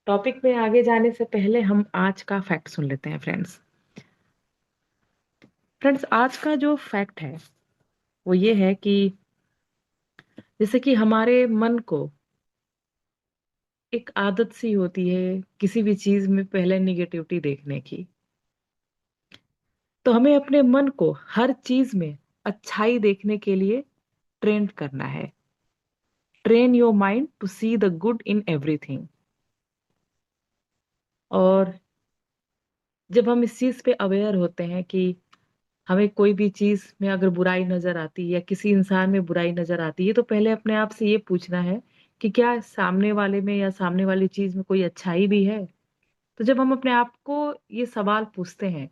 Topic में आगे जाने से पहले हम आज का फैक्ट सुन लेते हैं फ्रेंड्स। आज का जो फैक्ट है वो ये है कि जैसे कि हमारे मन को एक आदत सी होती है किसी भी चीज में पहले निगेटिविटी देखने की। तो हमें अपने मन को हर चीज में अच्छाई देखने के लिए ट्रेन करना है। Train your mind to see the good in everything. और जब हम इस चीज पे अवेयर होते हैं कि हमें कोई भी चीज में अगर बुराई नजर आती है या किसी इंसान में बुराई नजर आती है तो पहले अपने आप से ये पूछना है कि क्या सामने वाले में या सामने वाली चीज में कोई अच्छाई भी है। तो जब हम अपने आप को ये सवाल पूछते हैं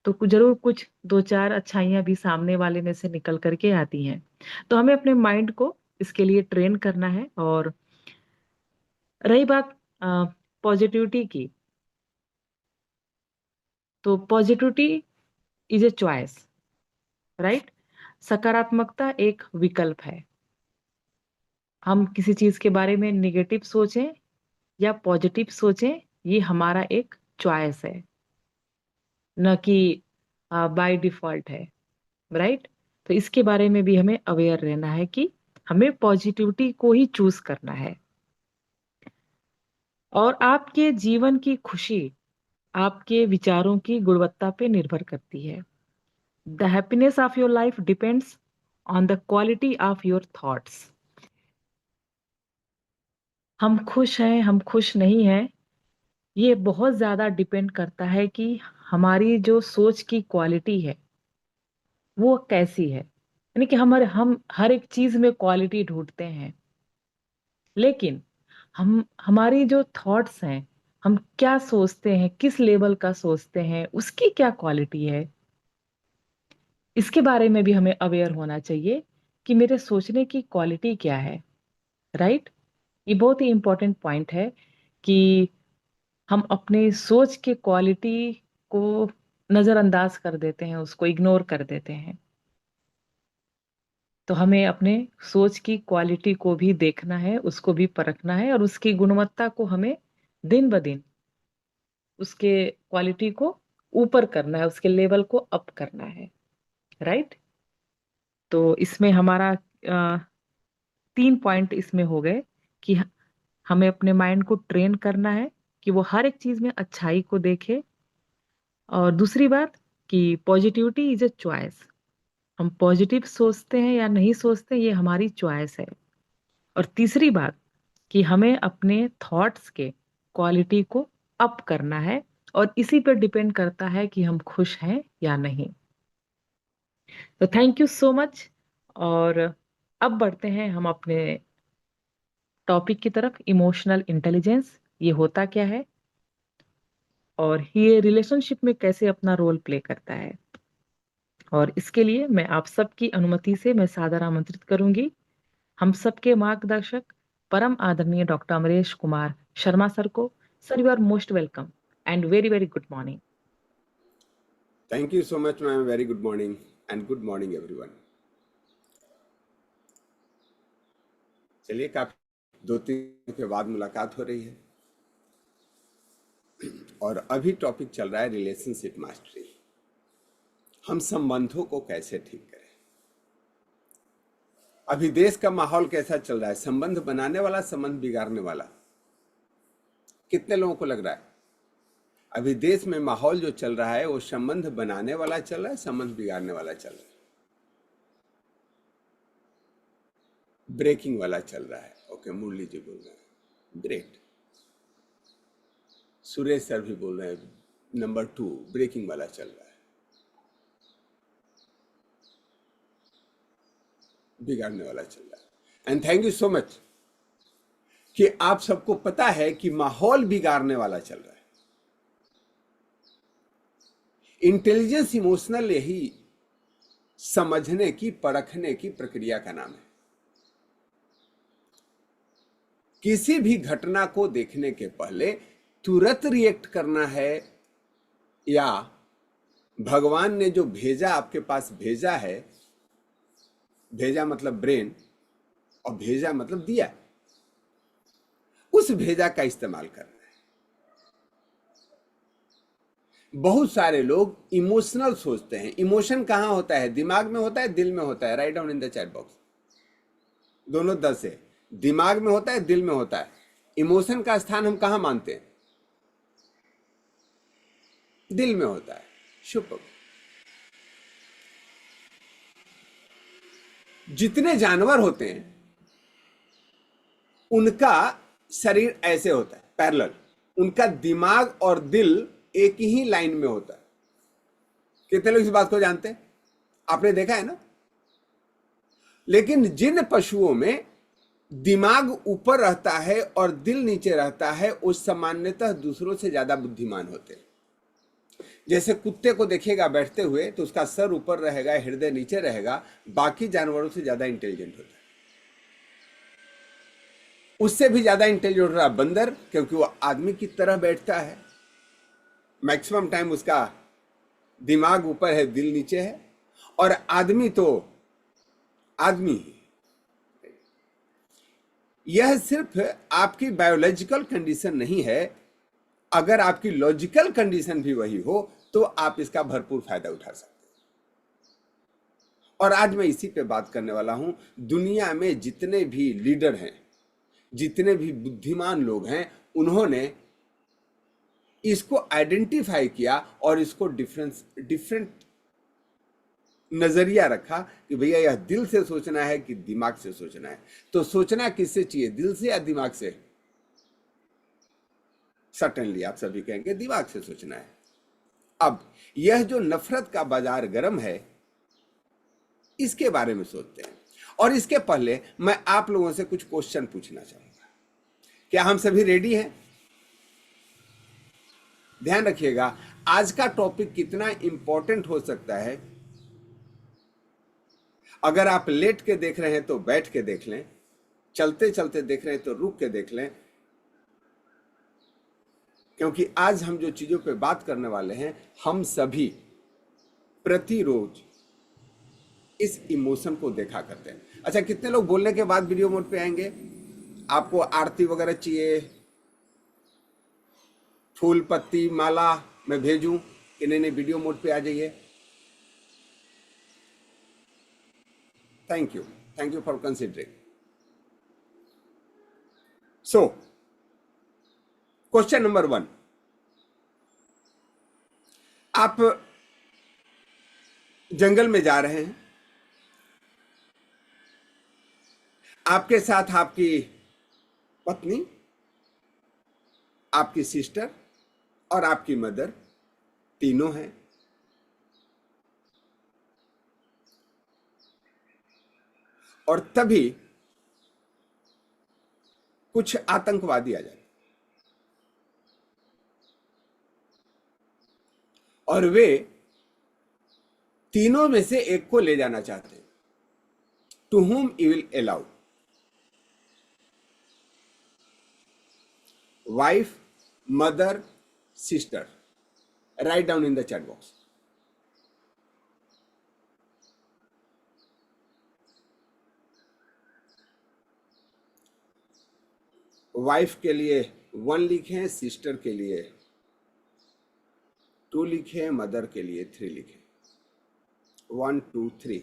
तो जरूर कुछ दो चार अच्छाइयां भी सामने वाले में से निकल करके आती हैं। तो हमें अपने माइंड को इसके लिए ट्रेन करना है। और रही बात पॉजिटिविटी की, तो positivity is a choice, right. सकारात्मकता एक विकल्प है। हम किसी चीज के बारे में निगेटिव सोचें या पॉजिटिव सोचें, ये हमारा एक चॉइस है, न कि बाय डिफॉल्ट है, राइट। तो इसके बारे में भी हमें अवेयर रहना है कि हमें पॉजिटिविटी को ही चूज करना है। और आपके जीवन की खुशी आपके विचारों की गुणवत्ता पे निर्भर करती है। The happiness of your life depends on the quality of your thoughts. हम खुश हैं, हम खुश नहीं हैं, ये बहुत ज्यादा डिपेंड करता है कि हमारी जो सोच की क्वालिटी है वो कैसी है। यानी कि हम हर एक चीज में क्वालिटी ढूंढते हैं, लेकिन हम हमारी जो थॉट्स हैं, हम क्या सोचते हैं, किस लेवल का सोचते हैं, उसकी क्या क्वालिटी है, इसके बारे में भी हमें अवेयर होना चाहिए कि मेरे सोचने की क्वालिटी क्या है, राइट। ये बहुत ही इंपॉर्टेंट पॉइंट है कि हम अपने सोच के क्वालिटी को नजरअंदाज कर देते हैं, उसको इग्नोर कर देते हैं। तो हमें अपने सोच की क्वालिटी को भी देखना है, उसको भी परखना है, और उसकी गुणवत्ता को हमें दिन ब दिन उसके क्वालिटी को ऊपर करना है, उसके लेवल को अप करना है, राइट। तो इसमें हमारा 3 पॉइंट इसमें हो गए कि हमें अपने माइंड को ट्रेन करना है कि वो हर एक चीज में अच्छाई को देखे। और दूसरी बात कि पॉजिटिविटी इज अ चॉइस। हम पॉजिटिव सोचते हैं या नहीं सोचते, ये हमारी चॉइस है। और तीसरी बात कि हमें अपने थॉट्स के क्वालिटी को अप करना है, और इसी पर डिपेंड करता है कि हम खुश हैं या नहीं। तो थैंक यू सो मच। और अब बढ़ते हैं हम अपने टॉपिक की तरफ, इमोशनल इंटेलिजेंस ये होता क्या है और ये रिलेशनशिप में कैसे अपना रोल प्ले करता है। और इसके लिए मैं आप सबकी अनुमति से मैं सादर आमंत्रित करूंगी हम सबके मार्गदर्शक परम आदरणीय डॉक्टर अमरेश कुमार शर्मा सर को। Sir, you are most welcome and very very good morning. Thank you so much, ma'am. Very good morning and good morning, everyone. चलिए, काफी 2-3 के बाद मुलाकात हो रही है और अभी टॉपिक चल रहा है रिलेशनशिप मास्टरी। हम संबंधों को कैसे ठीक करें। अभी देश का माहौल कैसा चल रहा है, संबंध बनाने वाला, संबंध बिगाड़ने वाला, कितने लोगों को लग रहा है अभी देश में माहौल जो चल रहा है वो संबंध बनाने वाला चल रहा है, संबंध बिगाड़ने वाला चल रहा है, ब्रेकिंग वाला चल रहा है। ओके, मुरली जी बोल रहे हैं ग्रेट, सुरेश सर भी बोल रहे हैं नंबर 2 ब्रेकिंग वाला चल रहा है, बिगाड़ने वाला चल रहा है। And thank you so much कि आप सबको पता है कि माहौल बिगाड़ने वाला चल रहा है। इंटेलिजेंस इमोशनल यही समझने की, परखने की प्रक्रिया का नाम है। किसी भी घटना को देखने के पहले तुरंत रिएक्ट करना है, या भगवान ने जो भेजा आपके पास भेजा है, भेजा मतलब ब्रेन और भेजा मतलब दिया, उस भेजा का इस्तेमाल करना है। बहुत सारे लोग इमोशनल सोचते हैं। इमोशन कहाँ होता है? दिमाग में होता है, दिल में होता है? Right down in the chat box. दोनों 10 है। दिमाग में होता है, दिल में होता है। इमोशन का स्थान हम कहाँ मानते हैं? दिल में होता है। शुभ। जितने जानवर होते हैं उनका शरीर ऐसे होता है, पैरेलल। उनका दिमाग और दिल एक ही लाइन में होता है। कितने लोग इस बात को जानते हैं? आपने देखा है ना? लेकिन जिन पशुओं में दिमाग ऊपर रहता है और दिल नीचे रहता है, वो सामान्यतः दूसरों से ज्यादा बुद्धिमान होते हैं। जैसे कुत्ते को देखेगा बैठते हुए तो उसका सर ऊपर रहेगा, हृदय नीचे रहेगा, बाकी जानवरों से ज्यादा इंटेलिजेंट होता है। उससे भी ज्यादा इंटेलिजेंट रहा बंदर, क्योंकि वो आदमी की तरह बैठता है। मैक्सिमम टाइम उसका दिमाग ऊपर है, दिल नीचे है। और आदमी तो आदमी ही। यह सिर्फ आपकी बायोलॉजिकल कंडीशन नहीं है, अगर आपकी लॉजिकल कंडीशन भी वही हो तो आप इसका भरपूर फायदा उठा सकते हैं। और आज मैं इसी पे बात करने वाला हूं। दुनिया में जितने भी लीडर हैं, जितने भी बुद्धिमान लोग हैं, उन्होंने इसको आइडेंटिफाई किया और इसको डिफरेंट नजरिया रखा कि भैया यह दिल से सोचना है कि दिमाग से सोचना है। तो सोचना किससे चाहिए, दिल से या दिमाग से? सर्टेनली आप सभी कहेंगे दिमाग से सोचना है। अब यह जो नफरत का बाजार गर्म है, इसके बारे में सोचते हैं। और इसके पहले मैं आप लोगों से कुछ क्वेश्चन पूछना चाहूंगा। क्या हम सभी रेडी हैं? ध्यान रखिएगा, आज का टॉपिक कितना इंपॉर्टेंट हो सकता है। अगर आप लेट के देख रहे हैं तो बैठ के देख लें, चलते चलते देख रहे हैं तो रुक के देख लें, क्योंकि आज हम जो चीजों पे बात करने वाले हैं, हम सभी प्रतिरोज इस इमोशन को देखा करते हैं। अच्छा, कितने लोग बोलने के बाद वीडियो मोड पे आएंगे? आपको आरती वगैरह चाहिए, फूल पत्ती माला मैं भेजूं कि नहीं? नहीं, वीडियो मोड पे आ जाइए। Thank you for considering. So question number 1, आप जंगल में जा रहे हैं, आपके साथ आपकी पत्नी, आपकी सिस्टर और आपकी मदर, तीनों हैं। और तभी कुछ आतंकवादी आ जाते और वे तीनों में से एक को ले जाना चाहते हैं। To whom you will allow? Wife, mother, sister? Right down in the chat box. Wife के लिए 1 लिखें, सिस्टर के लिए 2 लिखें, मदर के लिए 3 लिखें। 1 2 3।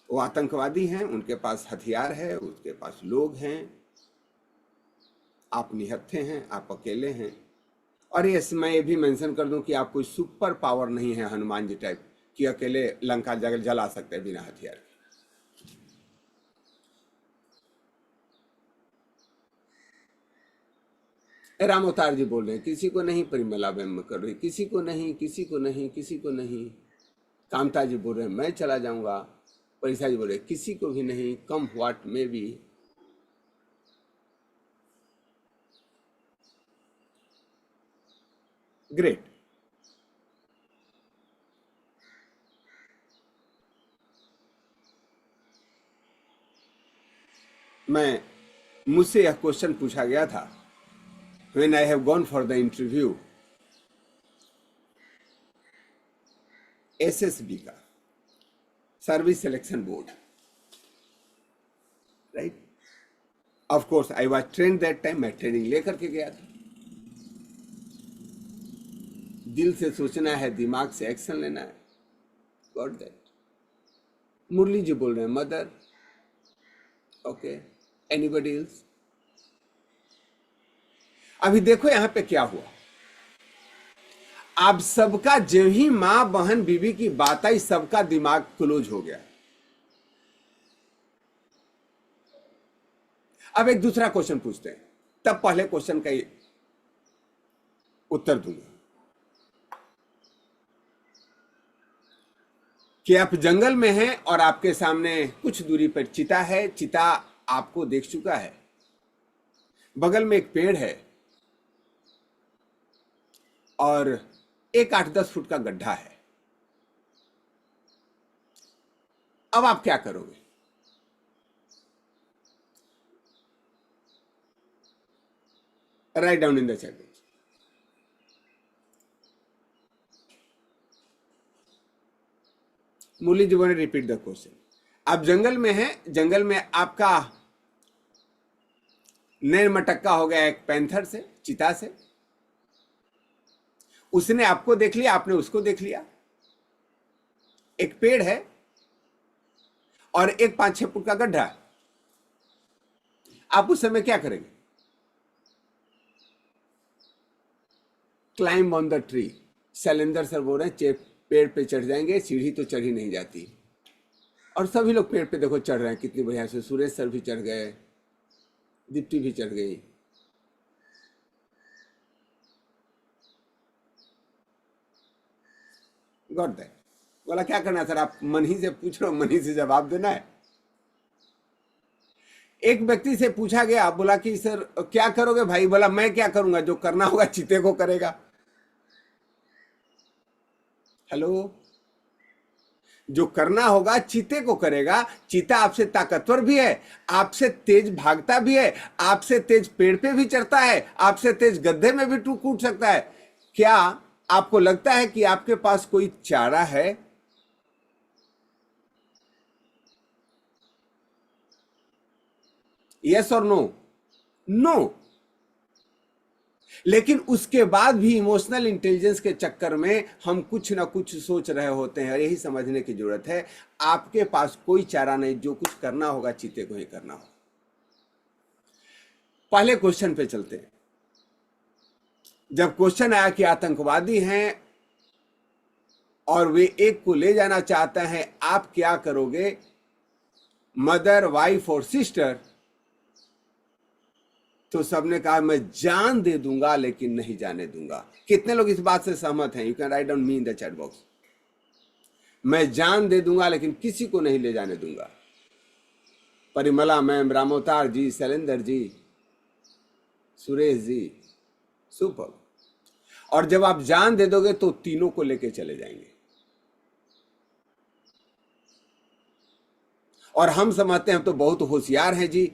वो आतंकवादी हैं, उनके पास हथियार है, उसके पास लोग हैं। आप निहत्थे हैं, आप अकेले हैं। और यस, मैं ये भी मेंशन कर दूं कि आप कोई सुपर पावर नहीं है हनुमान जी टाइप कि अकेले लंका जला सकते हैं बिना हथियार के। राम अवतार जी बोल रहे हैं, किसी को नहीं परिमला बेम कर रही, किसी को नहीं, किसी को नहीं, किसी को नहीं। कामता जी बोल रहे हैं मैं चला जाऊंगा। परिसा जी बोल रहे किसी को भी नहीं, कम व्हाट में भी। ग्रेट। मुझसे यह क्वेश्चन पूछा गया था when I have gone for the interview, SSB का, service selection board, right? Of course I was trained that time, मैं ट्रेनिंग लेकर के गया था। दिल से सोचना है, दिमाग से एक्शन लेना है। Got that. मुरली जी बोल रहे हैं मदर, ओके, एनीबडी एल्स? अभी देखो यहां पे क्या हुआ। आप सबका जो ही मां बहन बीवी की बात आई, सबका दिमाग क्लोज हो गया। अब एक दूसरा क्वेश्चन पूछते हैं, तब पहले क्वेश्चन का उत्तर दूंगा कि आप जंगल में हैं और आपके सामने कुछ दूरी पर चिता है। चिता आपको देख चुका है। बगल में एक पेड़ है और एक 8-10 फुट का गड्ढा है। अब आप क्या करोगे? Write down in the chat. Murli ji ने रिपीट द क्वेश्चन। आप जंगल में हैं, जंगल में आपका नैन मटक्का हो गया एक पैंथर से, चिता से। उसने आपको देख लिया, आपने उसको देख लिया। एक पेड़ है और एक 5-6 फुट का गड्ढा है। आप उस समय क्या करेंगे? Climb on the tree. Shailendra sir बोल रहे हैं पेड़ पे चढ़ जाएंगे, सीढ़ी तो चढ़ी नहीं जाती। और सभी लोग पेड़ पे देखो चढ़ रहे हैं, कितनी बढ़िया से। सुरेश सर भी चढ़ गए, दीप्ति भी चढ़ गई। Got that. बोला क्या करना सर? आप मन ही से पूछ रहे हो, मन ही से जवाब देना है। एक व्यक्ति से पूछा गया, बोला कि सर क्या करोगे भाई? बोला मैं क्या करूंगा, जो करना होगा चीते को करेगा। हेलो, जो करना होगा चीते को करेगा। चीता आपसे ताकतवर भी है, आपसे तेज भागता भी है, आपसे तेज पेड़ पे भी चढ़ता है, आपसे तेज गड्ढे में भी कूद सकता है। क्या आपको लगता है कि आपके पास कोई चारा है? यस और नो? नो। लेकिन उसके बाद भी इमोशनल इंटेलिजेंस के चक्कर में हम कुछ ना कुछ सोच रहे होते हैं। और यही समझने की जरूरत है, आपके पास कोई चारा नहीं, जो कुछ करना होगा चीते को ही करना होगा। पहले क्वेश्चन पे चलते हैं। जब क्वेश्चन आया कि आतंकवादी हैं और वे एक को ले जाना चाहते हैं, आप क्या करोगे? मदर, वाइफ और सिस्टर, तो सबने कहा मैं जान दे दूंगा लेकिन नहीं जाने दूंगा। कितने लोग इस बात से सहमत हैं? You can write down me in the chat box. मैं जान दे दूंगा लेकिन किसी को नहीं ले जाने दूंगा। परिमला मैम, रामोतार जी, शैलेंद्र जी, सुरेश जी, सुपर। और जब आप जान दे दोगे तो तीनों को लेके चले जाएंगे। और हम समझते हैं हम तो बहुत होशियार हैं जी,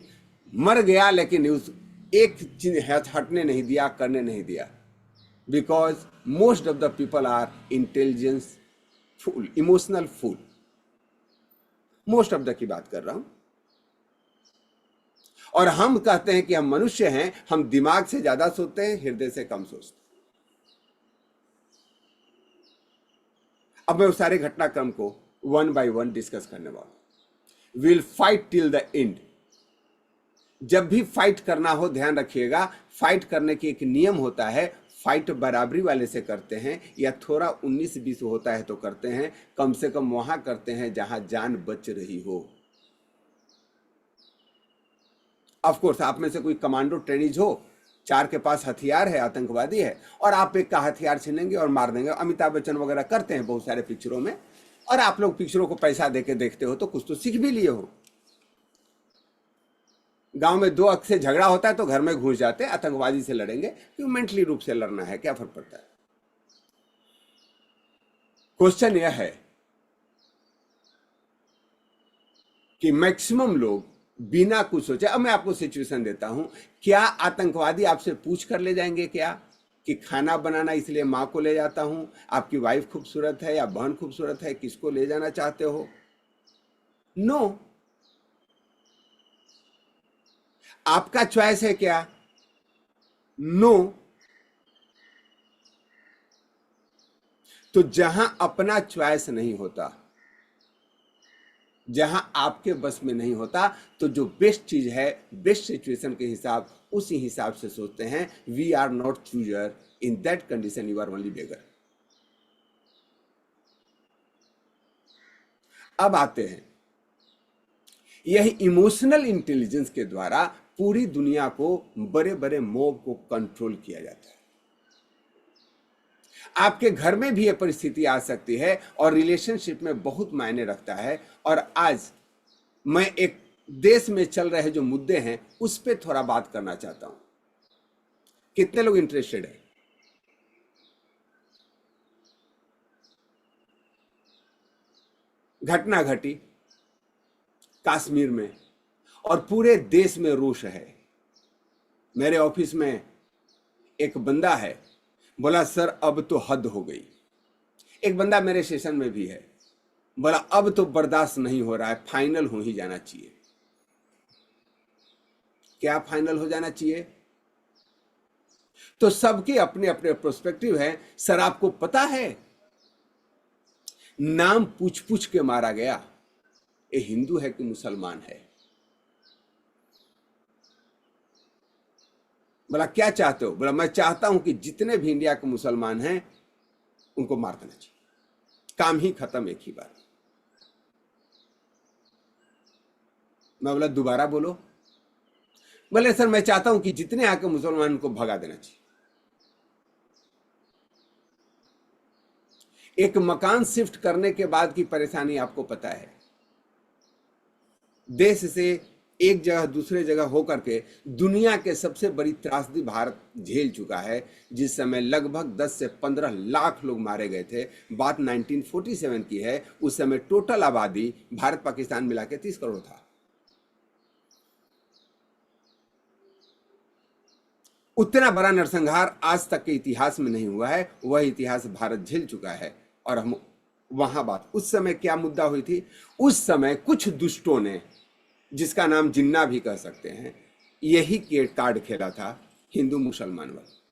मर गया लेकिन उस एक चीज हटने नहीं दिया, करने नहीं दिया। Because most of the people are intelligence fool, emotional fool. Most of the की बात कर रहा हूं। और हम कहते हैं कि हम मनुष्य हैं, हम दिमाग से ज्यादा सोचते हैं, हृदय से कम सोचते हैं। अब मैं उस सारे घटनाक्रम को वन बाय वन डिस्कस करने वाला हूं। Will fight till the end. जब भी फाइट करना हो ध्यान रखिएगा, फाइट करने की एक नियम होता है। फाइट बराबरी वाले से करते हैं या थोड़ा 19-20 होता है तो करते हैं, कम से कम वहां करते हैं जहां जान बच रही हो। ऑफ कोर्स आप में से कोई कमांडो ट्रेनिज हो, 4 के पास हथियार है, आतंकवादी है, और आप एक का हथियार छीनेंगे और मार देंगे। अमिताभ बच्चन वगैरह करते हैं बहुत सारे पिक्चरों में, और आप लोग पिक्चरों को पैसा देके देखते हो तो कुछ तो सीख भी लिए हो। गांव में 2 अक्ष से झगड़ा होता है तो घर में घुस जाते हैं, आतंकवादी से लड़ेंगे, क्यों? मेंटली रूप से लड़ना है, क्या फर्क पड़ता है? क्वेश्चन यह है कि मैक्सिमम लोग बिना कुछ सोचे, अब मैं आपको सिचुएशन देता हूं, क्या आतंकवादी आपसे पूछ कर ले जाएंगे क्या कि खाना बनाना इसलिए मां को ले जाता हूं, आपकी वाइफ खूबसूरत है या बहन खूबसूरत है, किसको ले जाना चाहते हो? नो। आपका चॉइस है क्या? नो। तो जहां अपना चॉइस नहीं होता, जहां आपके बस में नहीं होता, तो जो बेस्ट चीज है, बेस्ट सिचुएशन के हिसाब, उसी हिसाब से सोचते हैं। We are not chooser, in that condition you are only beggar. अब आते हैं, यह इमोशनल इंटेलिजेंस के द्वारा पूरी दुनिया को, बड़े बड़े मॉब को कंट्रोल किया जाता है। आपके घर में भी यह परिस्थिति आ सकती है और रिलेशनशिप में बहुत मायने रखता है। और आज मैं एक देश में चल रहे जो मुद्दे हैं उस पर थोड़ा बात करना चाहता हूं। कितने लोग इंटरेस्टेड है? घटना घटी कश्मीर में और पूरे देश में रोष है। मेरे ऑफिस में एक बंदा है, बोला सर अब तो हद हो गई। एक बंदा मेरे सेशन में भी है, बोला अब तो बर्दाश्त नहीं हो रहा है, फाइनल हो ही जाना चाहिए। क्या फाइनल हो जाना चाहिए? तो सबके अपने अपने प्रोस्पेक्टिव है। सर आपको पता है नाम पूछ पूछ के मारा गया, ये हिंदू है कि मुसलमान है? बोला क्या चाहते हो? बोला मैं चाहता हूं कि जितने भी इंडिया के मुसलमान हैं उनको मार देना चाहिए, काम ही खत्म एक ही बार। मैं बोला दोबारा बोलो। बोले सर मैं चाहता हूं कि जितने आके मुसलमान को भगा देना चाहिए। एक मकान शिफ्ट करने के बाद की परेशानी आपको पता है। देश से एक जगह दूसरे जगह होकर के दुनिया के सबसे बड़ी त्रासदी भारत झेल चुका है, जिस समय लगभग 10 से 15 लाख लोग मारे गए थे। बात 1947 की है। उस समय टोटल आबादी भारत पाकिस्तान मिला के 30 करोड़ था। उतना बड़ा नरसंहार आज तक के इतिहास में नहीं हुआ है। वह इतिहास भारत झेल चुका है। और हम वहां बात, उस समय क्या मुद्दा हुई थी? उस समय कुछ दुष्टों ने, जिसका नाम जिन्ना भी कह सकते हैं, यही कार्ड खेला था हिंदू मुसलमान वाला,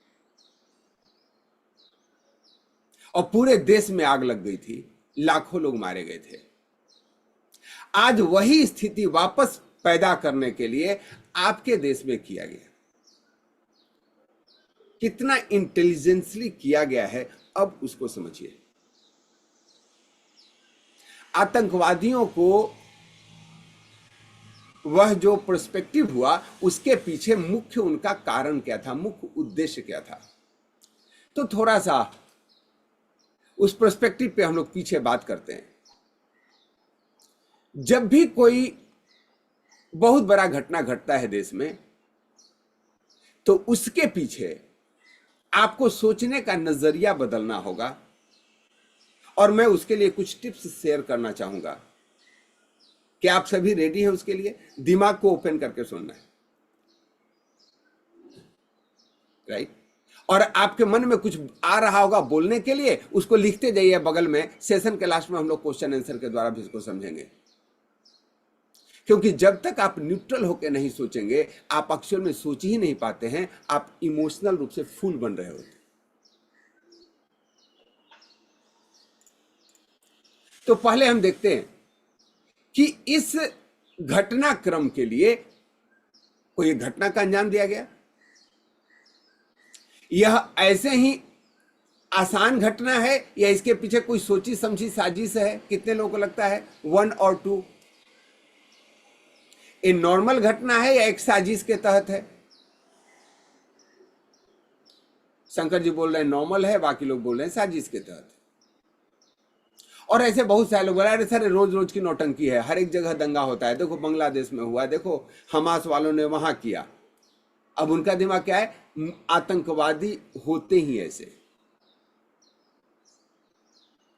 और पूरे देश में आग लग गई थी, लाखों लोग मारे गए थे। आज वही स्थिति वापस पैदा करने के लिए आपके देश में किया गया। कितना इंटेलिजेंसली किया गया है, अब उसको समझिए। आतंकवादियों को वह जो पर्सपेक्टिव हुआ, उसके पीछे मुख्य उनका कारण क्या था, मुख्य उद्देश्य क्या था? तो थोड़ा सा उस पर्सपेक्टिव पे हम लोग पीछे बात करते हैं। जब भी कोई बहुत बड़ा घटना घटता है देश में, तो उसके पीछे आपको सोचने का नजरिया बदलना होगा। और मैं उसके लिए कुछ टिप्स शेयर करना चाहूंगा। क्या आप सभी रेडी हैं उसके लिए? दिमाग को ओपन करके सुनना है, राइट? और आपके मन में कुछ आ रहा होगा बोलने के लिए, उसको लिखते जाइए बगल में। सेशन के लास्ट में हम लोग क्वेश्चन आंसर के द्वारा भी इसको समझेंगे। क्योंकि जब तक आप न्यूट्रल होकर नहीं सोचेंगे, आप एक्चुअल में सोच ही नहीं पाते हैं। आप इमोशनल रूप से फूल बन रहे होते। तो पहले हम देखते हैं कि इस घटनाक्रम के लिए कोई घटना का अंजाम दिया गया। यह ऐसे ही आसान घटना है या इसके पीछे कोई सोची समझी साजिश है? कितने लोगों को लगता है? 1 और 2। ये नॉर्मल घटना है या एक साजिश के तहत है? शंकर जी बोल रहे हैं नॉर्मल है, बाकी लोग बोल रहे हैं साजिश के तहत। और ऐसे बहुत सारे लोग बोल रहे हैं सर रोज रोज की नौटंकी है, हर एक जगह दंगा होता है। देखो बांग्लादेश में हुआ, देखो हमास वालों ने वहां किया। अब उनका दिमाग क्या है? आतंकवादी होते ही ऐसे,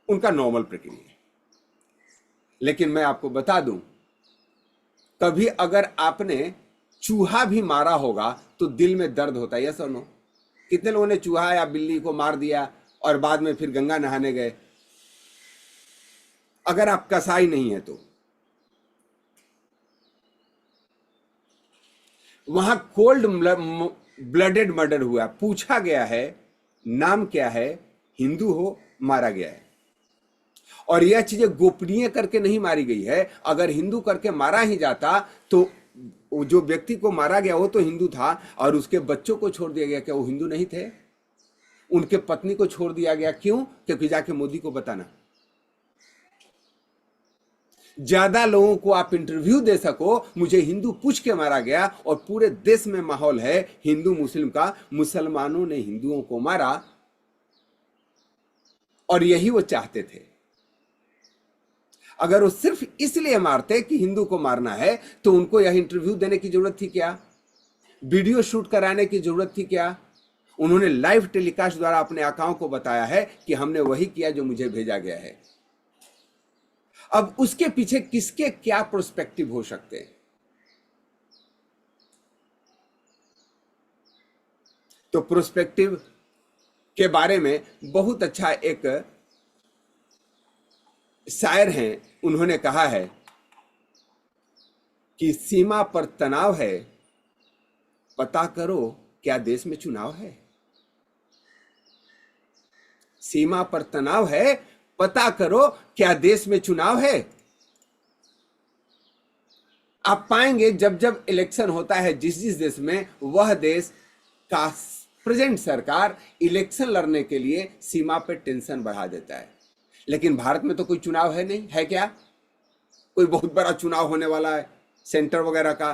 उनका नॉर्मल प्रक्रिया है। लेकिन मैं आपको बता दूं, कभी अगर आपने चूहा भी मारा होगा तो दिल में दर्द होता है, यस और नो? कितने लोगों ने चूहा या बिल्ली को मार दिया और बाद में फिर गंगा नहाने गए? अगर आप कसाई नहीं है तो। वहां कोल्ड ब्लडेड मर्डर हुआ, पूछा गया है नाम क्या है, हिंदू हो, मारा गया है। और यह चीजें गोपनीय करके नहीं मारी गई है। अगर हिंदू करके मारा ही जाता तो जो व्यक्ति को मारा गया वो तो हिंदू था, और उसके बच्चों को छोड़ दिया गया, क्या वो हिंदू नहीं थे? उनके पत्नी को छोड़ दिया गया, क्यों? क्योंकि जाके मोदी को बताना, ज्यादा लोगों को आप इंटरव्यू दे सको, मुझे हिंदू पूछ के मारा गया, और पूरे देश में माहौल है हिंदू मुस्लिम का, मुसलमानों ने हिंदुओं को मारा, और यही वो चाहते थे। अगर वो सिर्फ इसलिए मारते कि हिंदू को मारना है, तो उनको यह इंटरव्यू देने की जरूरत थी क्या? वीडियो शूट कराने की जरूरत थी क्या? उन्होंने लाइव टेलीकास्ट द्वारा अपने आकाओं को बताया है कि हमने वही किया जो मुझे भेजा गया है। अब उसके पीछे किसके क्या प्रोस्पेक्टिव हो सकते हैं? तो प्रोस्पेक्टिव के बारे में बहुत अच्छा एक शायर हैं, उन्होंने कहा है कि सीमा पर तनाव है, पता करो क्या देश में चुनाव है। सीमा पर तनाव है, पता करो क्या देश में चुनाव है। आप पाएंगे जब जब इलेक्शन होता है जिस जिस देश में, वह देश का प्रेजेंट सरकार इलेक्शन लड़ने के लिए सीमा पर टेंशन बढ़ा देता है। लेकिन भारत में तो कोई चुनाव है नहीं, है क्या? कोई बहुत बड़ा चुनाव होने वाला है सेंटर वगैरह का,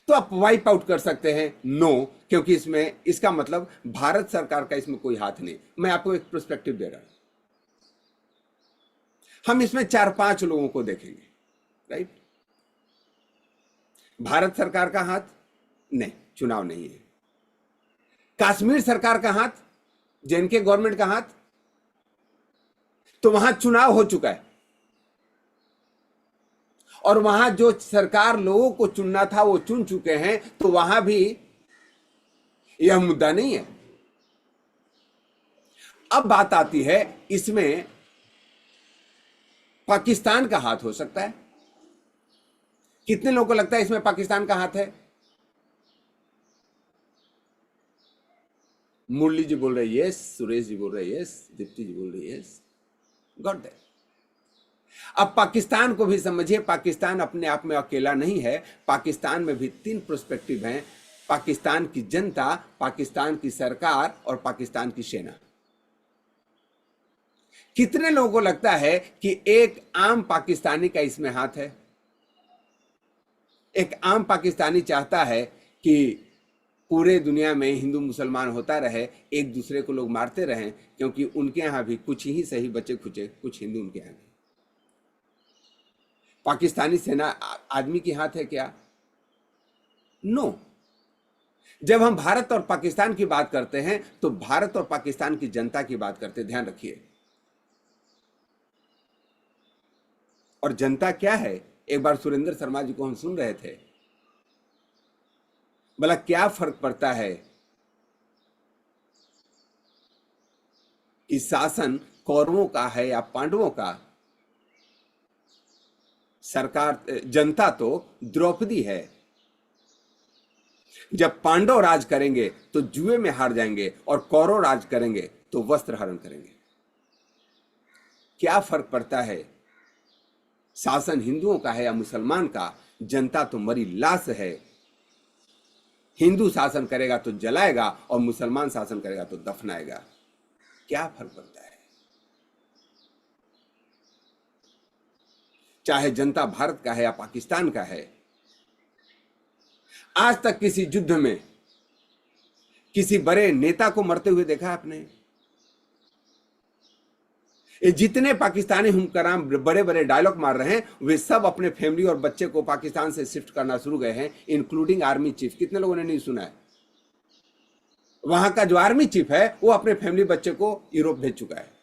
तो आप वाइप आउट कर सकते हैं? नो, क्योंकि इसमें इसका मतलब भारत सरकार का इसमें कोई हाथ नहीं। मैं आपको एक पर्सपेक्टिव दे रहा हूं, हम इसमें 4-5 लोगों को देखेंगे, राइट? भारत सरकार का हाथ नहीं, चुनाव नहीं है। कश्मीर सरकार का हाथ, जेएनके गवर्नमेंट का हाथ, तो वहां चुनाव हो चुका है, और वहां जो सरकार लोगों को चुनना था वो चुन चुके हैं, तो वहां भी यह मुद्दा नहीं है। अब बात आती है, इसमें पाकिस्तान का हाथ हो सकता है। कितने लोगों को लगता है इसमें पाकिस्तान का हाथ है? मुरली जी बोल रहे यस, सुरेश जी बोल रहे यस, दीप्ति जी बोल रही यस, गॉट दैट। अब पाकिस्तान को भी समझिए, पाकिस्तान अपने आप में अकेला नहीं है। पाकिस्तान में भी 3 पर्सपेक्टिव हैं, पाकिस्तान की जनता, पाकिस्तान की सरकार और पाकिस्तान की सेना। कितने लोगों को लगता है कि एक आम पाकिस्तानी का इसमें हाथ है? एक आम पाकिस्तानी चाहता है कि पूरे दुनिया में हिंदू मुसलमान होता रहे, एक दूसरे को लोग मारते रहें, क्योंकि उनके यहां भी कुछ ही सही बचे खुचे कुछ हिंदू उनके यहां भी। पाकिस्तानी सेना आदमी की हाथ है क्या? नो। जब हम भारत और पाकिस्तान की बात करते हैं तो भारत और पाकिस्तान की जनता की बात करते हैं, ध्यान रखिए। और जनता क्या है? एक बार सुरेंद्र शर्मा जी को हम सुन रहे थे, बोला क्या फर्क पड़ता है कि शासन कौरवों का है या पांडवों का? सरकार, जनता तो द्रौपदी है। जब पांडव राज करेंगे तो जुए में हार जाएंगे, और कौरव राज करेंगे तो वस्त्र हरण करेंगे। क्या फर्क पड़ता है शासन हिंदुओं का है या मुसलमान का? जनता तो मरी लाश है। हिंदू शासन करेगा तो जलाएगा, और मुसलमान शासन करेगा तो दफनाएगा। क्या फर्क पड़ता है? चाहे जनता भारत का है या पाकिस्तान का है, आज तक किसी युद्ध में किसी बड़े नेता को मरते हुए देखा आपने? ये जितने पाकिस्तानी हुक्मरान बड़े बड़े डायलॉग मार रहे हैं, वे सब अपने फैमिली और बच्चे को पाकिस्तान से शिफ्ट करना शुरू गए हैं, इंक्लूडिंग आर्मी चीफ। कितने लोगों ने नहीं सुना है? वहां का जो आर्मी चीफ है वो अपने फैमिली बच्चे को यूरोप भेज चुका है।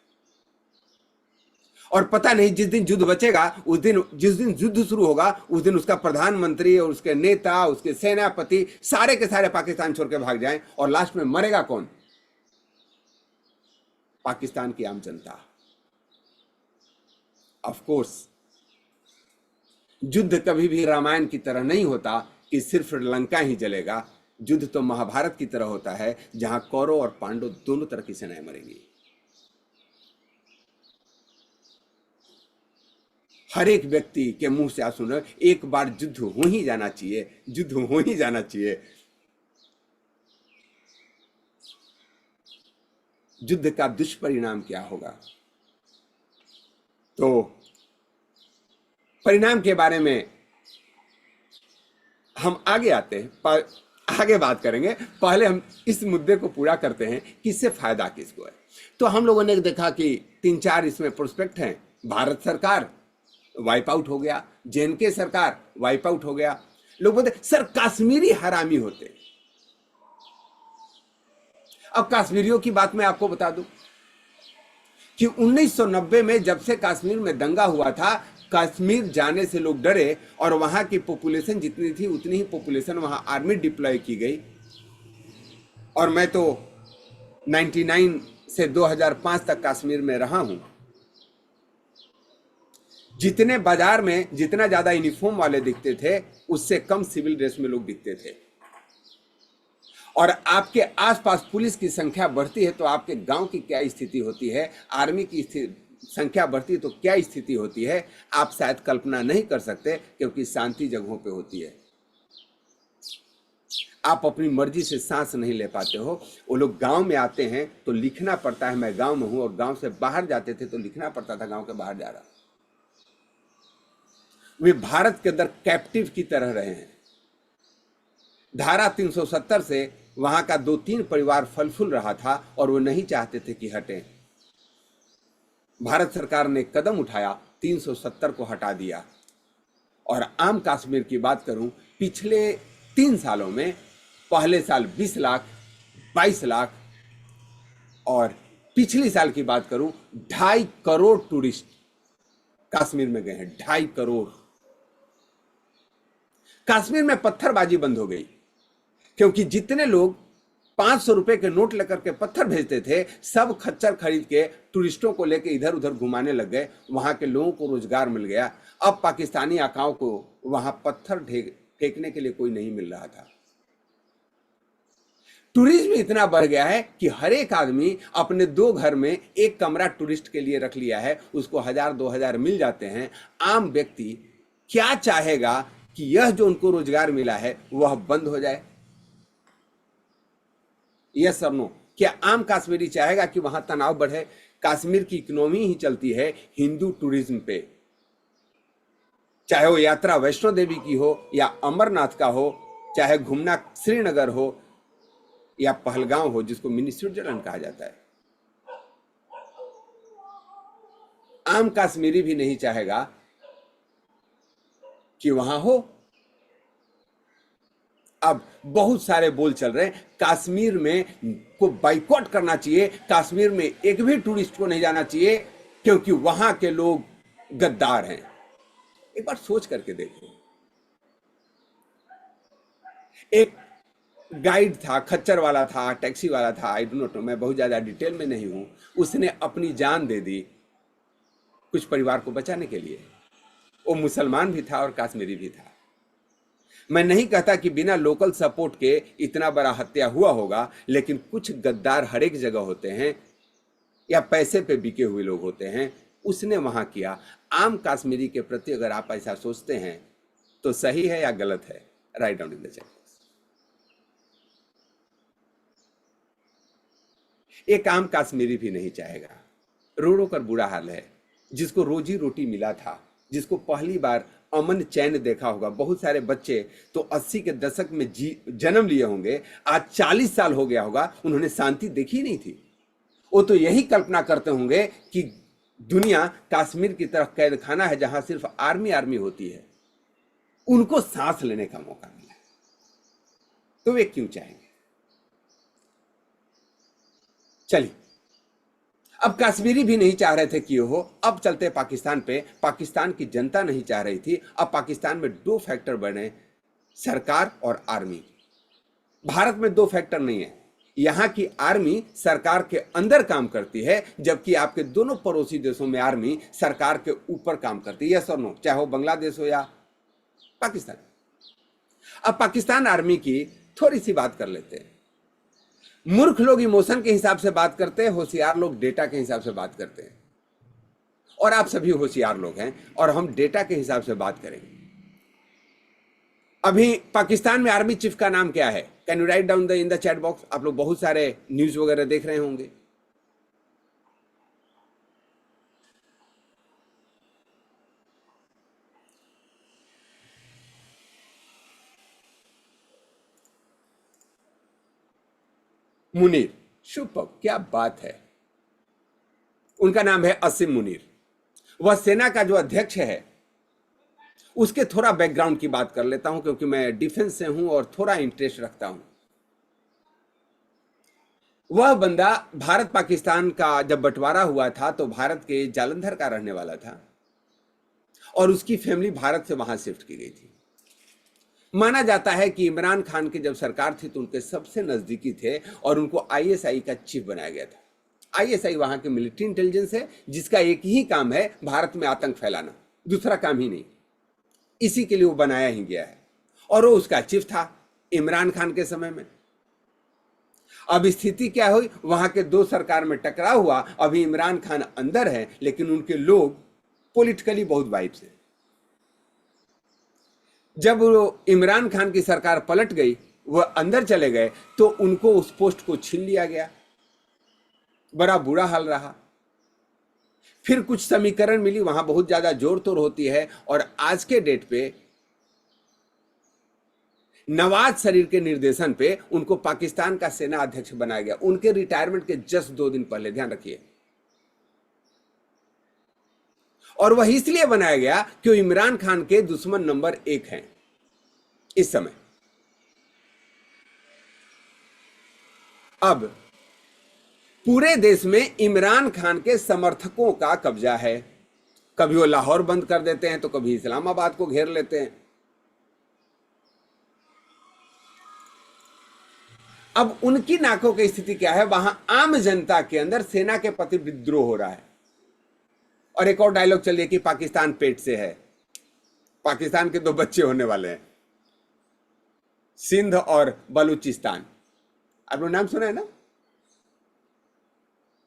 और पता नहीं जिस दिन युद्ध बचेगा, उस दिन, जिस दिन युद्ध शुरू होगा, उस दिन उसका प्रधानमंत्री और उसके नेता, उसके सेनापति सारे के सारे पाकिस्तान छोड़ के भाग जाएं, और लास्ट में मरेगा कौन? पाकिस्तान की आम जनता। ऑफ कोर्स युद्ध कभी भी रामायण की तरह नहीं होता कि सिर्फ लंका ही जलेगा। युद्ध तो महाभारत की तरह होता है, जहां कौरव और पांडव दोनों तरह की सेनाएं मरेंगी। हर एक व्यक्ति के मुंह से आप सुन रहे हो, एक बार युद्ध हो ही जाना चाहिए, युद्ध हो ही जाना चाहिए। युद्ध का दुष्परिणाम क्या होगा? तो परिणाम के बारे में हम आगे आते हैं, आगे बात करेंगे। पहले हम इस मुद्दे को पूरा करते हैं कि इससे फायदा किसको है। तो हम लोगों ने देखा कि 3-4 इसमें प्रोस्पेक्ट हैं। भारत सरकार वाइप आउट हो गया, जेएनके सरकार वाइप आउट हो गया। लोग बोलते सर कश्मीरी हरामी होते। अब कश्मीरियों की बात मैं आपको बता दूं कि 1990 में जब से कश्मीर में दंगा हुआ था, कश्मीर जाने से लोग डरे और वहां की पॉपुलेशन जितनी थी उतनी ही पॉपुलेशन वहां आर्मी डिप्लॉय की गई। और मैं तो 99 से 2005 तक कश्मीर में रहा हूं। जितने बाजार में जितना ज्यादा यूनिफॉर्म वाले दिखते थे, उससे कम सिविल ड्रेस में लोग दिखते थे। और आपके आसपास पुलिस की संख्या बढ़ती है तो आपके गांव की क्या स्थिति होती है, आर्मी की संख्या बढ़ती है तो क्या स्थिति होती है, आप शायद कल्पना नहीं कर सकते, क्योंकि शांति जगहों पे होती है। आप अपनी मर्जी से सांस नहीं ले पाते हो। वो लोग गांव में आते हैं तो लिखना पड़ता है मैं गांव में हूं, और गांव से बाहर जाते थे तो लिखना पड़ता था गांव के बाहर जा रहा। वे भारत के अंदर कैप्टिव की तरह रहे हैं। धारा 370 से वहां का 2-3 परिवार फल फूल रहा था और वो नहीं चाहते थे कि हटे। भारत सरकार ने कदम उठाया, 370 को हटा दिया। और आम कश्मीर की बात करूं, पिछले 3 सालों में पहले साल 20 लाख, 22 लाख, और पिछली साल की बात करूं 2.5 करोड़ टूरिस्ट कश्मीर में गए हैं। 2.5 करोड़। कश्मीर में पत्थरबाजी बंद हो गई, क्योंकि जितने लोग 500 रुपए के नोट लेकर के पत्थर भेजते थे, सब खच्चर खरीद के टूरिस्टों को लेके इधर उधर घुमाने लग गए। वहां के लोगों को रोजगार मिल गया। अब पाकिस्तानी आकाओं को वहां पत्थर फेंकने के लिए कोई नहीं मिल रहा था। टूरिज्म इतना बढ़ गया है कि हर एक आदमी अपने 2 घर में एक कमरा टूरिस्ट के लिए रख लिया है। उसको 1000-2000 मिल जाते हैं। आम व्यक्ति क्या चाहेगा कि यह जो उनको रोजगार मिला है वह बंद हो जाए? यस और नो? क्या आम कश्मीरी चाहेगा कि वहां तनाव बढ़े? कश्मीर की इकोनॉमी ही चलती है हिंदू टूरिज्म पे। चाहे वो यात्रा वैष्णो देवी की हो या अमरनाथ का हो, चाहे घूमना श्रीनगर हो या पहलगांव हो, जिसको मिनी स्विट्जरलैंड कहा जाता है। आम कश्मीरी भी नहीं चाहेगा कि वहां हो। अब बहुत सारे बोल चल रहे हैं कश्मीर में को बाइकआउट करना चाहिए, कश्मीर में एक भी टूरिस्ट को नहीं जाना चाहिए क्योंकि वहां के लोग गद्दार हैं। एक बार सोच करके देखो। एक गाइड था, खच्चर वाला था, टैक्सी वाला था, आई डोंट नो, मैं बहुत ज्यादा डिटेल में नहीं हूं। उसने अपनी जान दे दी कुछ परिवार को बचाने के लिए। वो मुसलमान भी था और कश्मीरी भी था। मैं नहीं कहता कि बिना लोकल सपोर्ट के इतना बड़ा हत्या हुआ होगा, लेकिन कुछ गद्दार हर एक जगह होते हैं या पैसे पे बिके हुए लोग होते हैं। उसने वहां किया। आम कश्मीरी के प्रति अगर आप ऐसा सोचते हैं तो सही है या गलत है? Right down in the chat. एक आम कश्मीरी भी नहीं चाहेगा। रोडों पर बुरा हाल है। जिसको रोजी रोटी मिला था, जिसको पहली बार अमन चैन देखा होगा, बहुत सारे बच्चे तो 80 के दशक में जन्म लिए होंगे, आज 40 साल हो गया होगा, उन्होंने शांति देखी नहीं थी। वो तो यही कल्पना करते होंगे कि दुनिया कश्मीर की तरफ कैद खाना है जहां सिर्फ आर्मी आर्मी होती है। उनको सांस लेने का मौका मिला, तो वे क्यों चाहेंगे? चलिए, अब कश्मीरी भी नहीं चाह रहे थे कि हो। अब चलते पाकिस्तान पे। पाकिस्तान की जनता नहीं चाह रही थी। अब पाकिस्तान में 2 फैक्टर बने, सरकार और आर्मी। भारत में 2 फैक्टर नहीं है। यहां की आर्मी सरकार के अंदर काम करती है, जबकि आपके दोनों पड़ोसी देशों में आर्मी सरकार के ऊपर काम करती है। यस और नो? चाहे वो बांग्लादेश हो या पाकिस्तान। अब पाकिस्तान आर्मी की थोड़ी सी बात कर लेते हैं। मूर्ख लोग इमोशन के हिसाब से बात करते हैं, होशियार लोग डेटा के हिसाब से बात करते हैं, और आप सभी होशियार लोग हैं और हम डेटा के हिसाब से बात करेंगे। अभी पाकिस्तान में आर्मी चीफ का नाम क्या है? Can you right down in the chat box? आप लोग बहुत सारे न्यूज वगैरह देख रहे होंगे। मुनीर, सुपर, क्या बात है। उनका नाम है असीम मुनीर। वह सेना का जो अध्यक्ष है, उसके थोड़ा बैकग्राउंड की बात कर लेता हूं क्योंकि मैं डिफेंस से हूं और थोड़ा इंटरेस्ट रखता हूं। वह बंदा भारत पाकिस्तान का जब बंटवारा हुआ था तो भारत के जालंधर का रहने वाला था और उसकी फैमिली भारत से वहां शिफ्ट की गई थी। माना जाता है कि इमरान खान की जब सरकार थी तो उनके सबसे नजदीकी थे और उनको आईएसआई का चीफ बनाया गया था। आईएसआई वहां के मिलिट्री इंटेलिजेंस है जिसका एक ही काम है भारत में आतंक फैलाना, दूसरा काम ही नहीं। इसी के लिए वो बनाया ही गया है और वो उसका चीफ था इमरान खान के समय में। अब स्थिति क्या हुई, वहां के दो सरकार में टकराव हुआ। अभी इमरान खान अंदर है लेकिन उनके लोग पॉलिटिकली बहुत वाइब्स हैं। जब वो इमरान खान की सरकार पलट गई, वह अंदर चले गए तो उनको उस पोस्ट को छीन लिया गया। बड़ा बुरा हाल रहा। फिर कुछ समीकरण मिली, वहां बहुत ज्यादा जोर तोड़ होती है और आज के डेट पे नवाज शरीफ के निर्देशन पे उनको पाकिस्तान का सेना अध्यक्ष बनाया गया, उनके रिटायरमेंट के जस्ट 2 दिन पहले, ध्यान रखिए। और वह इसलिए बनाया गया कि इमरान खान के दुश्मन नंबर 1 हैं इस समय। अब पूरे देश में इमरान खान के समर्थकों का कब्जा है। कभी वो लाहौर बंद कर देते हैं तो कभी इस्लामाबाद को घेर लेते हैं। अब उनकी नाकों की स्थिति क्या है, वहां आम जनता के अंदर सेना के प्रति विद्रोह हो रहा है। और एक और डायलॉग चलिए कि पाकिस्तान पेट से है। पाकिस्तान के 2 बच्चे होने वाले हैं, सिंध और बलूचिस्तान। आपने नाम सुना है ना?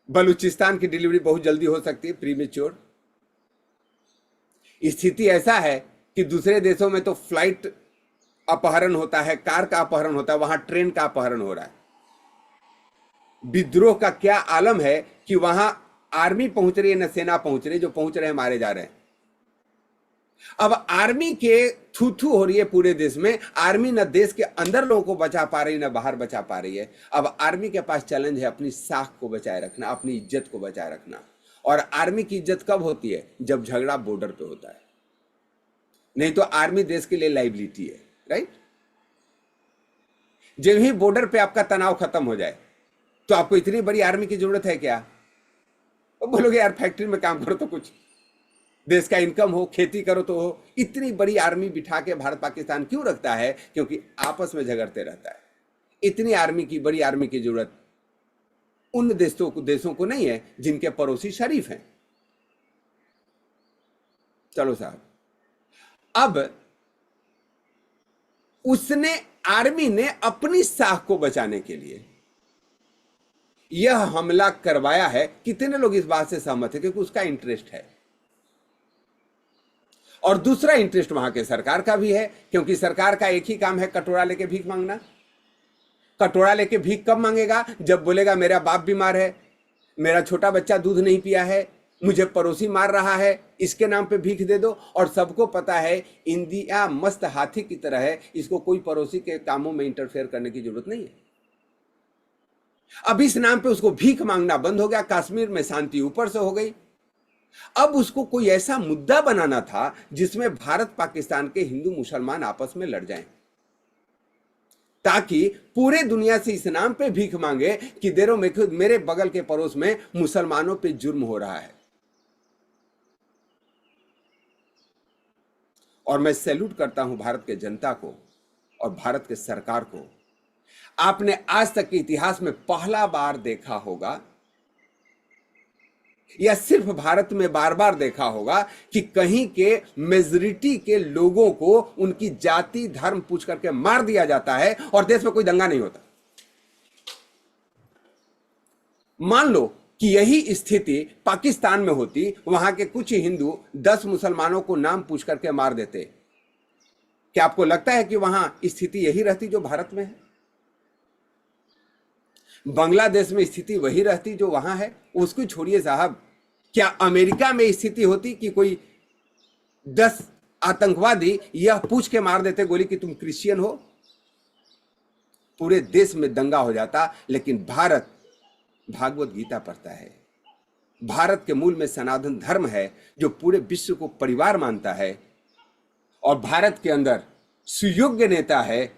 बलूचिस्तान की डिलीवरी बहुत जल्दी हो सकती है, प्रीमेच्योर। स्थिति ऐसा है कि दूसरे देशों में तो फ्लाइट अपहरण होता है, कार का अपहरण होता है, वहां ट्रेन का अपहरण हो रहा है। विद्रोह का क्या आलम है कि वहां आर्मी पहुंच रही है, न सेना पहुंच रही, जो पहुंच रहे हैं मारे जा रहे हैं। अब आर्मी के थू थू हो रही है पूरे देश में। आर्मी न देश के अंदर लोगों को बचा पा रही, न बाहर बचा पा रही है। अब आर्मी के पास चैलेंज है अपनी साख को बचाए रखना, अपनी इज्जत को बचाए रखना। और आर्मी की इज्जत कब होती है? जब झगड़ा बॉर्डर पे होता है। नहीं तो आर्मी देश के लिए लाइबिलिटी है, राइट? जब ही बॉर्डर पे आपका तनाव खत्म हो जाए तो आपको इतनी बड़ी आर्मी की जरूरत है क्या? वो बोलोगे यार फैक्ट्री में काम करो तो कुछ देश का इनकम हो, खेती करो तो हो। इतनी बड़ी आर्मी बिठा के भारत पाकिस्तान क्यों रखता है? क्योंकि आपस में झगड़ते रहता है। इतनी आर्मी की, बड़ी आर्मी की जरूरत उन देशों को नहीं है जिनके पड़ोसी शरीफ हैं। चलो साहब, अब उसने, आर्मी ने अपनी साख को बचाने के लिए यह हमला करवाया है। कितने लोग इस बात से सहमत है? क्योंकि उसका इंटरेस्ट है। और दूसरा इंटरेस्ट वहां के सरकार का भी है, क्योंकि सरकार का एक ही काम है, कटोरा लेके भीख मांगना। कटोरा लेके भीख कब मांगेगा? जब बोलेगा मेरा बाप बीमार है, मेरा छोटा बच्चा दूध नहीं पिया है, मुझे पड़ोसी मार रहा है, इसके नाम पे भीख दे दो। और सबको पता है इंडिया मस्त हाथी की तरह है, इसको कोई पड़ोसी के कामों में इंटरफेयर करने की जरूरत नहीं है। अब इस नाम पे उसको भीख मांगना बंद हो गया। कश्मीर में शांति ऊपर से हो गई। अब उसको कोई ऐसा मुद्दा बनाना था जिसमें भारत पाकिस्तान के हिंदू मुसलमान आपस में लड़ जाएं, ताकि पूरे दुनिया से इस नाम पे भीख मांगे कि देरो में मेरे बगल के पड़ोस में मुसलमानों पे जुर्म हो रहा है। और मैं सैल्यूट करता हूं भारत के जनता को और भारत के सरकार को। आपने आज तक के इतिहास में पहला बार देखा होगा या सिर्फ भारत में बार बार देखा होगा कि कहीं के मेजॉरिटी के लोगों को उनकी जाति धर्म पूछ करके मार दिया जाता है और देश में कोई दंगा नहीं होता। मान लो कि यही स्थिति पाकिस्तान में होती, वहां के कुछ हिंदू 10 मुसलमानों को नाम पूछ करके मार देते, क्या आपको लगता है कि वहां स्थिति यही रहती जो भारत में है? बांग्लादेश में स्थिति वही रहती जो वहां है? उसको छोड़िए साहब, क्या अमेरिका में स्थिति होती कि कोई 10 आतंकवादी यह पूछ के मार देते गोली कि तुम क्रिश्चियन हो? पूरे देश में दंगा हो जाता। लेकिन भारत भागवत गीता पढ़ता है, भारत के मूल में सनातन धर्म है जो पूरे विश्व को परिवार मानता है, और भारत के अंदर सुयोग्य नेता है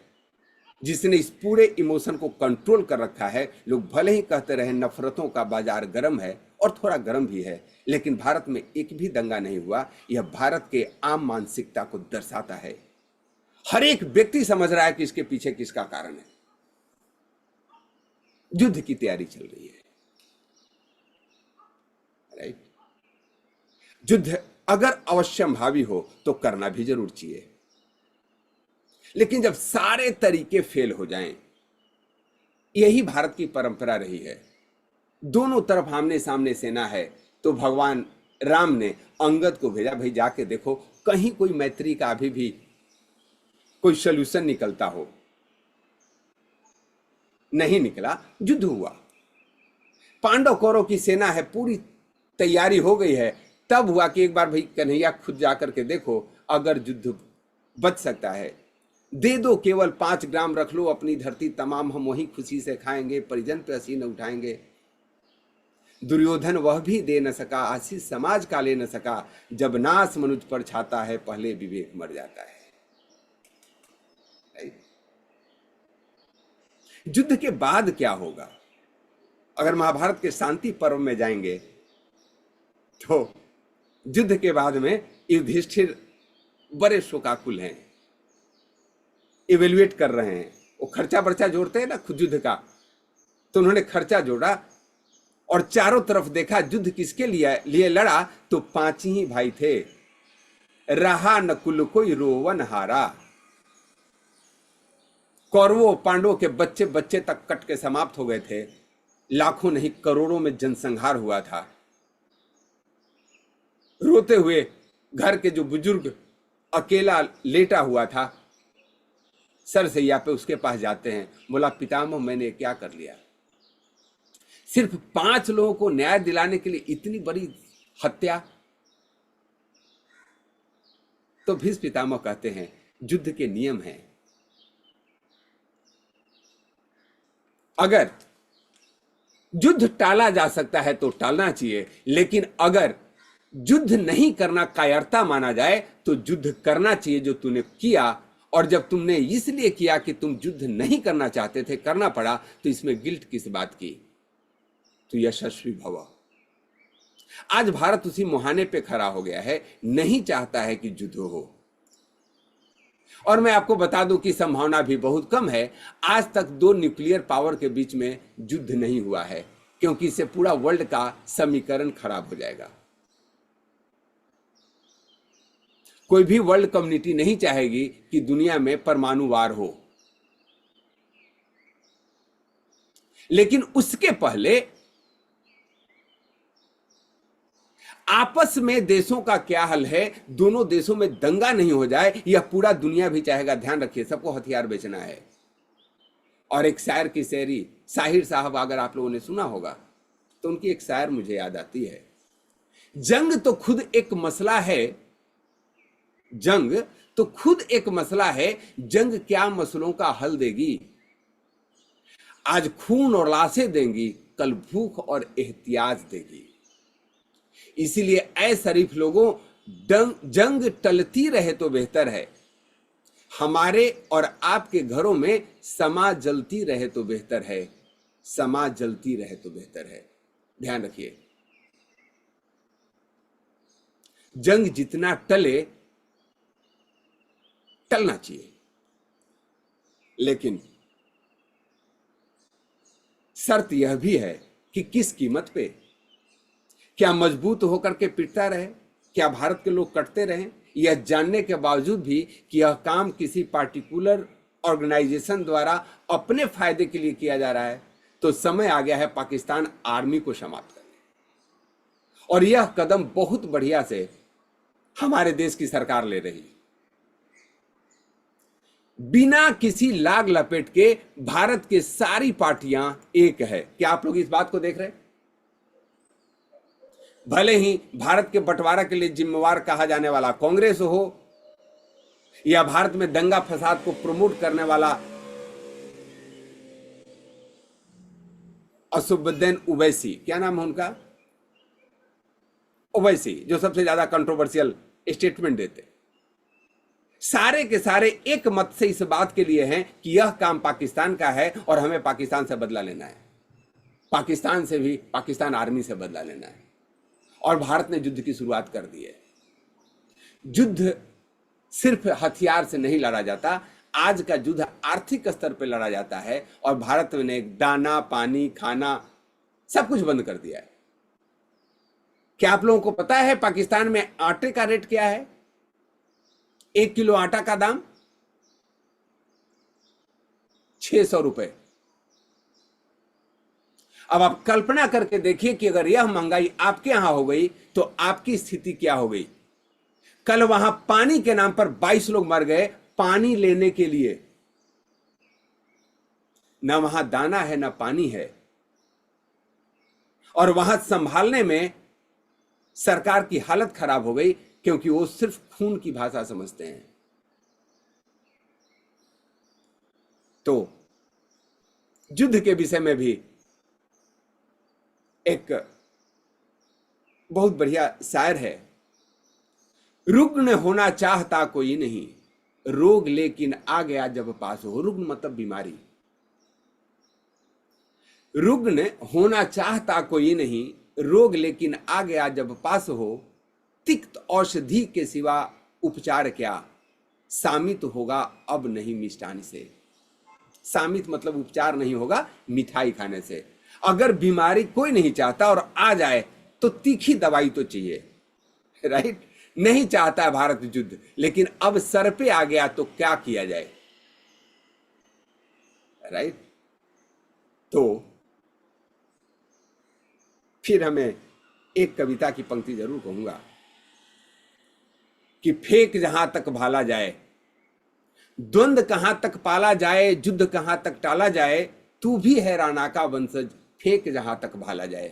जिसने इस पूरे इमोशन को कंट्रोल कर रखा है। लोग भले ही कहते रहे नफरतों का बाजार गर्म है, और थोड़ा गर्म भी है, लेकिन भारत में एक भी दंगा नहीं हुआ। यह भारत के आम मानसिकता को दर्शाता है। हर एक व्यक्ति समझ रहा है कि इसके पीछे किसका कारण है। युद्ध की तैयारी चल रही है, राइट? युद्ध अगर अवश्यंभावी हो तो करना भी जरूर चाहिए, लेकिन जब सारे तरीके फेल हो जाएं, यही भारत की परंपरा रही है। दोनों तरफ आमने सामने सेना है, तो भगवान राम ने अंगद को भेजा, भाई जाके देखो कहीं कोई मैत्री का अभी भी कोई सोल्यूशन निकलता हो। नहीं निकला, युद्ध हुआ। पांडव कौरव की सेना है, पूरी तैयारी हो गई है, तब हुआ कि एक बार भाई कन्हैया खुद जाकर के देखो, अगर युद्ध बच सकता है दे दो, केवल 5 ग्राम रख लो, अपनी धरती तमाम हम वही खुशी से खाएंगे, परिजन पे हसी न उठाएंगे। दुर्योधन वह भी दे न सका, आशीष समाज का ले न सका, जब नाश मनुज पर छाता है, पहले विवेक मर जाता है। युद्ध के बाद क्या होगा? अगर महाभारत के शांति पर्व में जाएंगे तो युद्ध के बाद में युधिष्ठिर बड़े शोकाकुल हैं, इवेल्युएट कर रहे हैं। वो खर्चा बर्चा जोड़ते हैं ना खुद युद्ध का, तो उन्होंने खर्चा जोड़ा और चारों तरफ देखा युद्ध किसके लिए लड़ा, तो 5 ही भाई थे। रहा न कुल कोई रोवन हारा। कौरवों पांडवों के बच्चे बच्चे तक कट के समाप्त हो गए थे। लाखों नहीं करोड़ों में जनसंहार हुआ था। रोते हुए घर के जो बुजुर्ग अकेला लेटा हुआ था, सरसैया पे उसके पास जाते हैं, बोला पितामह मैंने क्या कर लिया? सिर्फ 5 लोगों को न्याय दिलाने के लिए इतनी बड़ी हत्या। तो भीष्म पितामह कहते हैं युद्ध के नियम हैं, अगर युद्ध टाला जा सकता है तो टालना चाहिए, लेकिन अगर युद्ध नहीं करना कायरता माना जाए तो युद्ध करना चाहिए जो तूने किया। और जब तुमने इसलिए किया कि तुम युद्ध नहीं करना चाहते थे, करना पड़ा, तो इसमें गिल्ट किस बात की? तो यशस्वी भव। आज भारत उसी मुहाने पे खड़ा हो गया है, नहीं चाहता है कि युद्ध हो। और मैं आपको बता दूं कि संभावना भी बहुत कम है। आज तक 2 न्यूक्लियर पावर के बीच में युद्ध नहीं हुआ है, क्योंकि इससे पूरा वर्ल्ड का समीकरण खराब हो जाएगा। कोई भी वर्ल्ड कम्युनिटी नहीं चाहेगी कि दुनिया में परमाणु वार हो, लेकिन उसके पहले आपस में देशों का क्या हल है, दोनों देशों में दंगा नहीं हो जाए, यह पूरा दुनिया भी चाहेगा। ध्यान रखिए, सबको हथियार बेचना है। और एक शायर की शायरी, साहिर साहब अगर आप लोगों ने सुना होगा तो उनकी एक शायर मुझे याद आती है। जंग तो खुद एक मसला है, जंग तो खुद एक मसला है, जंग क्या मसलों का हल देगी? आज खून और लाशें देंगी, कल भूख और एहतियाज देगी। इसीलिए ऐ शरीफ लोगों, जंग टलती रहे तो बेहतर है। हमारे और आपके घरों में समाज जलती रहे तो बेहतर है, समाज जलती रहे तो बेहतर है। ध्यान रखिए, जंग जितना टले टलना चाहिए, लेकिन शर्त यह भी है कि किस कीमत पे। क्या मजबूत होकर के पिटता रहे? क्या भारत के लोग कटते रहें? यह जानने के बावजूद भी कि यह काम किसी पार्टिकुलर ऑर्गेनाइजेशन द्वारा अपने फायदे के लिए किया जा रहा है, तो समय आ गया है पाकिस्तान आर्मी को समाप्त करने। और यह कदम बहुत बढ़िया से हमारे देश की सरकार ले रही है। बिना किसी लाग लपेट के भारत के सारी पार्टियां एक है। क्या आप लोग इस बात को देख रहे हैं? भले ही भारत के बंटवारा के लिए जिम्मेवार कहा जाने वाला कांग्रेस हो, या भारत में दंगा फसाद को प्रमोट करने वाला असुद्दीन ओवैसी, क्या नाम है उनका, ओवैसी, जो सबसे ज्यादा कंट्रोवर्शियल स्टेटमेंट देते, सारे के सारे एक मत से इस बात के लिए हैं कि यह काम पाकिस्तान का है और हमें पाकिस्तान से बदला लेना है, पाकिस्तान से भी, पाकिस्तान आर्मी से बदला लेना है। और भारत ने युद्ध की शुरुआत कर दी है। युद्ध सिर्फ हथियार से नहीं लड़ा जाता, आज का युद्ध आर्थिक स्तर पर लड़ा जाता है, और भारत ने दाना पानी खाना सब कुछ बंद कर दिया है। क्या आप लोगों को पता है पाकिस्तान में आटे का रेट क्या है? 1 किलो आटा का दाम 600 रुपए। अब आप कल्पना करके देखिए कि अगर यह महंगाई आपके यहां हो गई तो आपकी स्थिति क्या हो गई। कल वहां पानी के नाम पर 22 लोग मर गए, पानी लेने के लिए। ना वहां दाना है, ना पानी है, और वहां संभालने में सरकार की हालत खराब हो गई, क्योंकि वो सिर्फ खून की भाषा समझते हैं। तो युद्ध के विषय में भी एक बहुत बढ़िया शायर है, रुग्ण होना चाहता कोई नहीं, रोग लेकिन आ गया जब पास हो। रुग्ण मतलब बीमारी। रुग्ण होना चाहता कोई नहीं, रोग लेकिन आ गया जब पास हो। तिक्त औषधि के सिवा उपचार क्या, सामित होगा अब नहीं मिष्टान से। सामित मतलब उपचार नहीं होगा मिठाई खाने से। अगर बीमारी कोई नहीं चाहता और आ जाए तो तीखी दवाई तो चाहिए, राइट? नहीं चाहता है भारत युद्ध, लेकिन अब सर पे आ गया तो क्या किया जाए, राइट? तो फिर हमें एक कविता की पंक्ति जरूर कहूंगा कि फेंक जहां तक भाला जाए, द्वंद कहां तक पाला जाए, युद्ध कहां तक टाला जाए, तू भी है राणा का वंशज, फेंक जहां तक भाला जाए।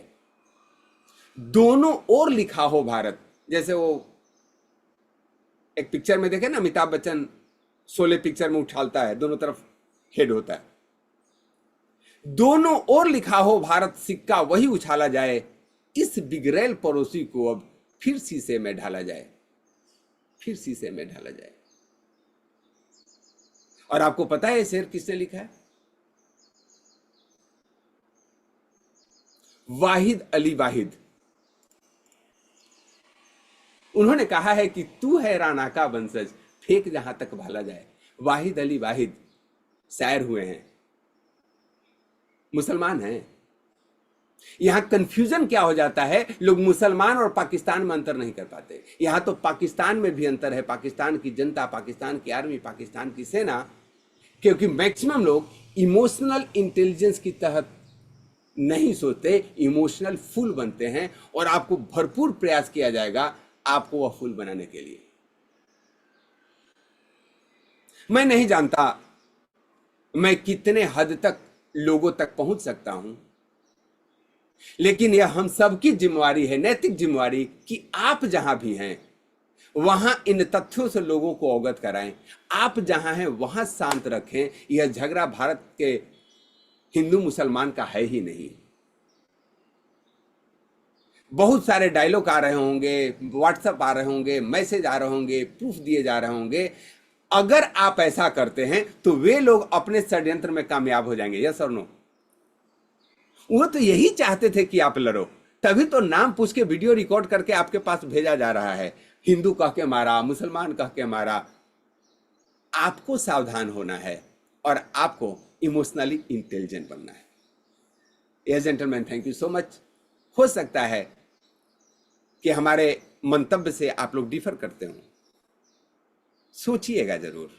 दोनों ओर लिखा हो भारत। जैसे वो एक पिक्चर में देखे ना, अमिताभ बच्चन शोले पिक्चर में उछालता है, दोनों तरफ हेड होता है। दोनों ओर लिखा हो भारत, सिक्का वही उछाला जाए, इस बिगड़ैल पड़ोसी को अब फिर शीशे में ढाला जाए, फिर शीशे में ढाला जाए। और आपको पता है ये शेर किसने लिखा है? वाहिद अली वाहिद। उन्होंने कहा है कि तू है राणा का वंशज, फेंक जहां तक भाला जाए। वाहिद अली वाहिद शायर हुए हैं, मुसलमान हैं। यहां कंफ्यूजन क्या हो जाता है, लोग मुसलमान और पाकिस्तान में अंतर नहीं कर पाते। यहां तो पाकिस्तान में भी अंतर है, पाकिस्तान की जनता, पाकिस्तान की आर्मी, पाकिस्तान की सेना, क्योंकि मैक्सिमम लोग इमोशनल इंटेलिजेंस की तहत नहीं सोचते, इमोशनल फूल बनते हैं, और आपको भरपूर प्रयास किया जाएगा आपको वह फूल बनाने के लिए। मैं नहीं जानता मैं कितने हद तक लोगों तक पहुंच सकता हूं, लेकिन यह हम सबकी जिम्मेवारी है, नैतिक जिम्मेवारी, कि आप जहां भी हैं वहां इन तथ्यों से लोगों को अवगत कराएं। आप जहां हैं वहां शांत रखें। यह झगड़ा भारत के हिंदू मुसलमान का है ही नहीं। बहुत सारे डायलॉग आ रहे होंगे, व्हाट्सएप आ रहे होंगे, मैसेज आ रहे होंगे, प्रूफ दिए जा रहे होंगे। अगर आप ऐसा करते हैं तो वे लोग अपने षड्यंत्र में कामयाब हो जाएंगे। यस और नो? वो तो यही चाहते थे कि आप लड़ो, तभी तो नाम पूछ के वीडियो रिकॉर्ड करके आपके पास भेजा जा रहा है। हिंदू कह के मारा, मुसलमान कह के मारा। आपको सावधान होना है और आपको इमोशनली इंटेलिजेंट बनना है। Yes gentleman, thank you so much. हो सकता है कि हमारे मंतव्य से आप लोग डिफर करते हो, सोचिएगा जरूर।